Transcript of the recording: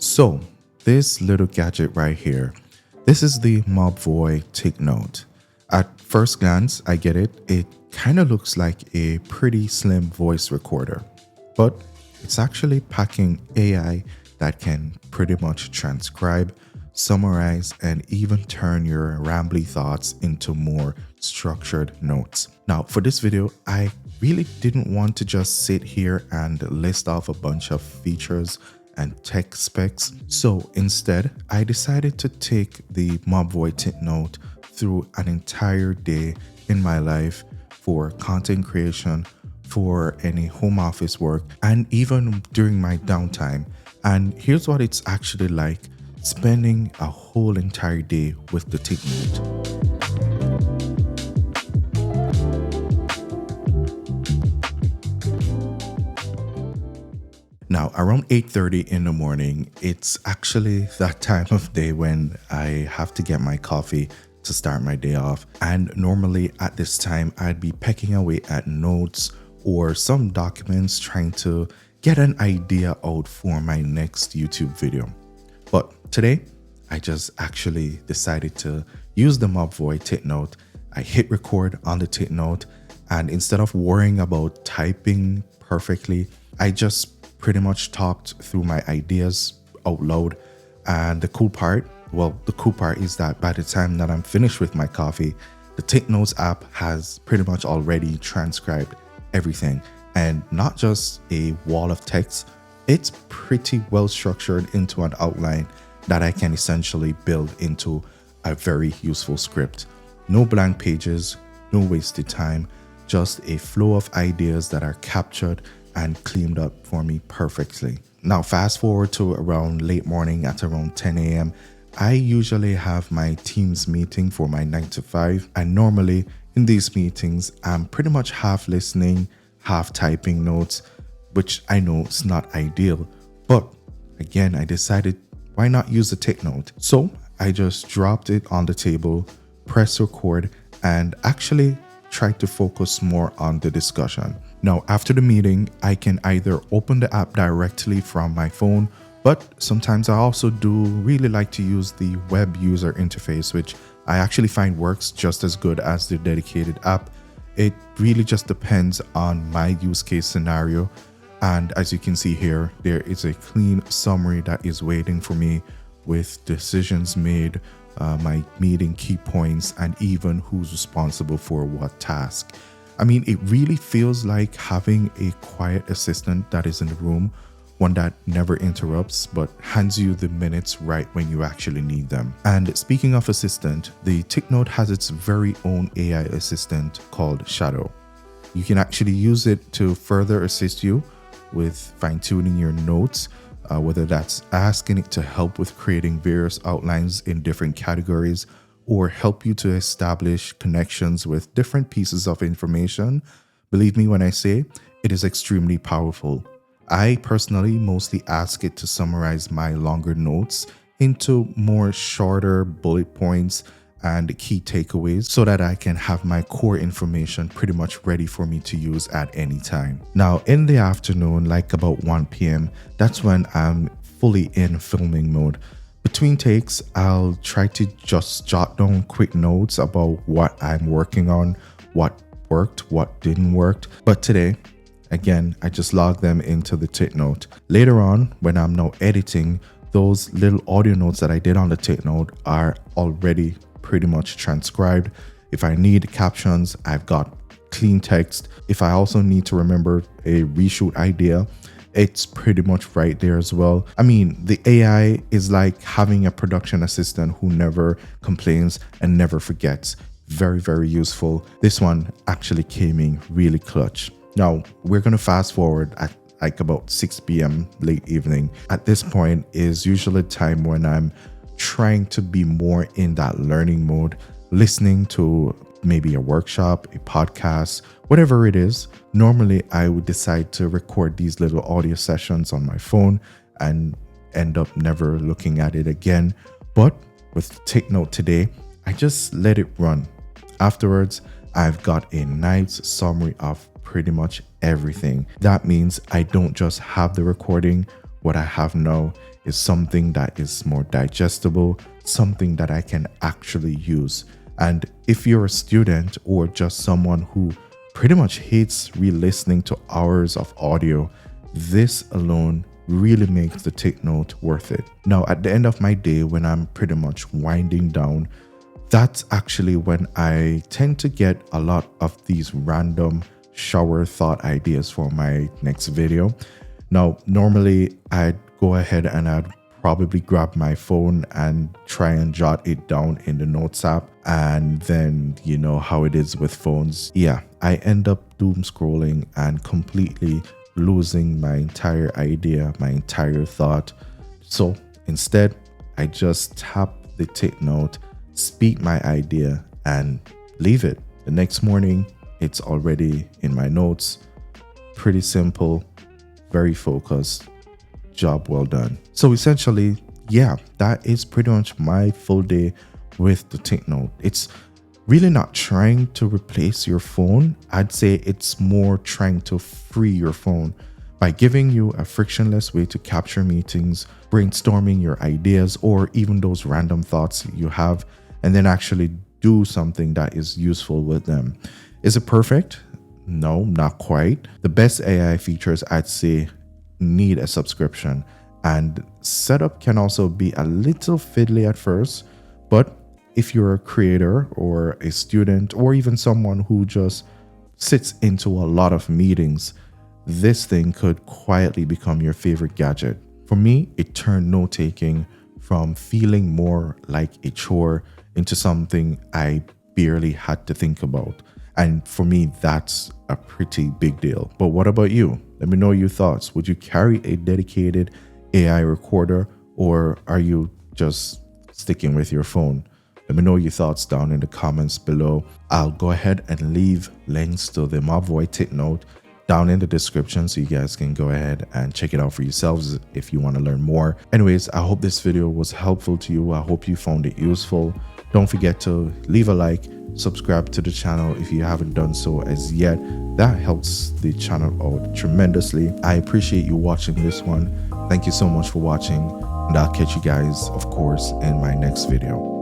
So this little gadget right here, this is the Mobvoi Ticnote. At first glance, I get it. It kind of looks like a pretty slim voice recorder, but it's actually packing AI that can pretty much transcribe, summarize, and even turn your rambly thoughts into more structured notes. Now, for this video, I really didn't want to just sit here and list off a bunch of features and tech specs. So instead, I decided to take the Mobvoi Ticnote through an entire day in my life for content creation, for any home office work, and even during my downtime. And here's what it's actually like spending a whole entire day with the TicNote. Now, around 8:30 in the morning, it's actually that time of day when I have to get my coffee to start my day off. And normally at this time, I'd be pecking away at notes or some documents trying to get an idea out for my next YouTube video. But today, I just actually decided to use the Mobvoi Ticnote. I hit record on the Ticnote, and instead of worrying about typing perfectly, I just pretty much talked through my ideas out loud. And the cool part is that by the time that I'm finished with my coffee, the TicNotes app has pretty much already transcribed everything, and not just a wall of text. It's pretty well structured into an outline that I can essentially build into a very useful script. No blank pages, no wasted time, just a flow of ideas that are captured and cleaned up for me perfectly. Now, fast forward to around late morning at around 10 a.m. I usually have my Teams meeting for my 9 to 5. And normally in these meetings, I'm pretty much half listening, half typing notes, which I know is not ideal. But again, I decided, why not use the TicNote? So I just dropped it on the table, press record, and actually tried to focus more on the discussion. Now, after the meeting, I can either open the app directly from my phone, but sometimes I also do really like to use the web user interface, which I actually find works just as good as the dedicated app. It really just depends on my use case scenario. And as you can see here, there is a clean summary that is waiting for me with decisions made, my meeting key points, and even who's responsible for what task. I mean, it really feels like having a quiet assistant that is in the room, one that never interrupts but hands you the minutes right when you actually need them. And speaking of assistant, the TicNote has its very own AI assistant called Shadow. You can actually use it to further assist you with fine-tuning your notes, whether that's asking it to help with creating various outlines in different categories, or help you to establish connections with different pieces of information. Believe me when I say it is extremely powerful. I personally mostly ask it to summarize my longer notes into more shorter bullet points and key takeaways so that I can have my core information pretty much ready for me to use at any time. Now, in the afternoon, like about 1 p.m., that's when I'm fully in filming mode. Between takes, I'll try to just jot down quick notes about what I'm working on, what worked, what didn't work. But today, again, I just log them into the TicNote. Later on, when I'm now editing, those little audio notes that I did on the TicNote are already pretty much transcribed. If I need captions, I've got clean text. If I also need to remember a reshoot idea, it's pretty much right there as well. I mean, the AI is like having a production assistant who never complains and never forgets. Very, very useful. This one actually came in really clutch. Now, we're going to fast forward at like about 6 p.m. late evening. At this point is usually a time when I'm trying to be more in that learning mode, listening to maybe a workshop, a podcast, whatever it is. Normally, I would decide to record these little audio sessions on my phone and end up never looking at it again. But with TicNote today, I just let it run. Afterwards, I've got a nice summary of pretty much everything. That means I don't just have the recording What I have now is something that is more digestible, something that I can actually use. And if you're a student or just someone who pretty much hates re-listening to hours of audio, this alone really makes the TicNote worth it. Now, at the end of my day, when I'm pretty much winding down, that's actually when I tend to get a lot of these random shower thought ideas for my next video. Now, normally I'd go ahead and I'd probably grab my phone and try and jot it down in the notes app. And then, you know how it is with phones. Yeah, I end up doom scrolling and completely losing my entire idea, my entire thought. So instead, I just tap the TicNote, speak my idea, and leave it. The next morning, it's already in my notes. Pretty simple, very focused, job well done. So essentially, yeah, that is pretty much my full day with the TicNote. It's really not trying to replace your phone. I'd say it's more trying to free your phone by giving you a frictionless way to capture meetings, brainstorming your ideas, or even those random thoughts you have, and then actually do something that is useful with them. Is it perfect? No, not quite. The best AI features, I'd say, need a subscription, and setup can also be a little fiddly at first, but if you're a creator or a student or even someone who just sits into a lot of meetings, this thing could quietly become your favorite gadget. For me, it turned note-taking from feeling more like a chore into something I barely had to think about. And for me, that's a pretty big deal. But what about you? Let me know your thoughts. Would you carry a dedicated AI recorder, or are you just sticking with your phone? Let me know your thoughts down in the comments below. I'll go ahead and leave links to the Mobvoi Ticnote down in the description so you guys can go ahead and check it out for yourselves if you want to learn more. Anyways, I hope this video was helpful to you. I hope you found it useful. Don't forget to leave a like, subscribe to the channel if you haven't done so as yet. That helps the channel out tremendously. I appreciate you watching this one. Thank you so much for watching, and I'll catch you guys, of course, in my next video.